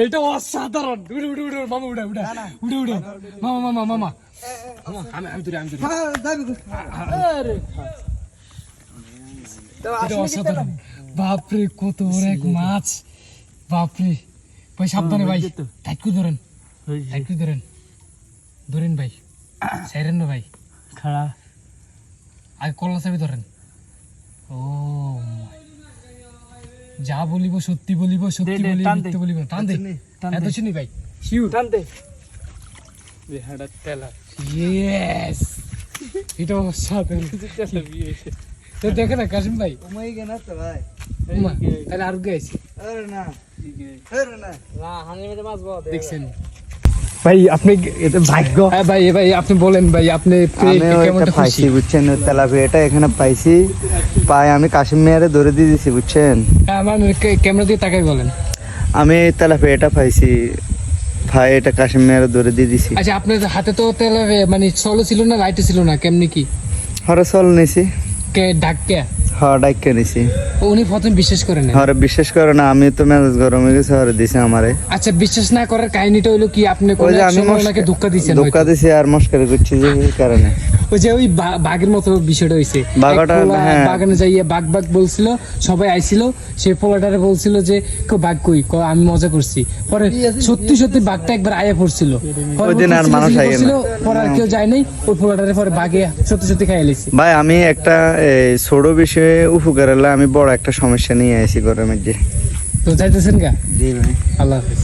এটা অসাধারণ। উড়ে উড়ে উড়ে মামা, উড়ে উড়ে উড়ে উড়ে মামা মামা মামা আমি ধরে আরে এটা অসাধারণ। বাপরে কত বড় এক মাছ, বাপরে ভাই সাবধানে ভাই, টাইট করে ধরেন, টাইট করে ধরেন, ধরেন ভাই, সাইরেন না ভাই, খাড়া আগে কল্লা চাবি ধরেন। ও যা বলিব সত্যি বলিব, সত্যি বলিব মিথ্যে বলিব। টান দে, এত শুনি ভাই, শিউ টান দে। বেহাড়া তেলা, ইয়েস, এটা অসাধারণ। তো দেখে না কাশিম ভাই, ওমাই গে না তো ভাই, তাহলে আর গেছে। আরে না না হানি মেতে মাছ বাদ দেখছেন ভাই আপনি, এটা ভাগ্য। হ্যাঁ ভাই, ভাই আপনি বলেন ভাই, আপনি কেমনটা পাইছি খুশি? বুঝছেন, তেলাপিয়াটা এখানে পাইছি, পাই আমি কাশিম মেয়ারে ধরে দিয়ে দিছি বুঝছেন। আমার ক্যামেরা দিয়ে তাকাই বলেন। আমি তেলাপিয়াটা পাইছি, ভাই এটা কাশিম মেয়ারে ধরে দিয়ে দিছি। আচ্ছা আপনার হাতে তো তেলে মানে সলো ছিল না, লাইটে ছিল না, কেমনি কি হরে চল নিছি, কে ডাক্কে? হ্যাঁ ডাইকে নিছি। উনি প্রথম বিশ্বাস করেন না। হরে বিশ্বাস করে না, আমি তো মেজাজ গরম হয়ে গেছে, হরে দিছে আমারে। আচ্ছা বিশ্বাস না করার কাহিনীটা হইলো কি, আপনি কোন ওই যে এক আমি সময় ওনাকে ধোঁকা দিয়েছেন, ধোকা দিছি আর মস্কারি করছি যে এই কারণে। ওই যে ওই বাঘের মতো বিষয়টা হইছে। বাঘটা, এক পোলা হ্যাঁ। বাগানে যাইয়ে বাঘ বাঘ বলছিল, সবাই আইছিল, সে পোলাটারে বলছিল যে বাঘ কই, আমি মজা করছি। পরে সত্যি সত্যি বাঘটা একবার আয়া পড়ছিল, ওই দিন আর মানুষ আইয়ে না। পরে আর কেউ যায় নাই, ওই পোলাটারে পরে বাঘে সত্যি সত্যি খাইয়ে লাইছে। ভাই আমি একটা ছোট বিষয়ে উপকার হলে আমি বড় একটা সমস্যা নিয়ে আসি ঘরের মধ্যে। তো যাইতেছেন গা, জি ভাই। আল্লাহ হাফেজ।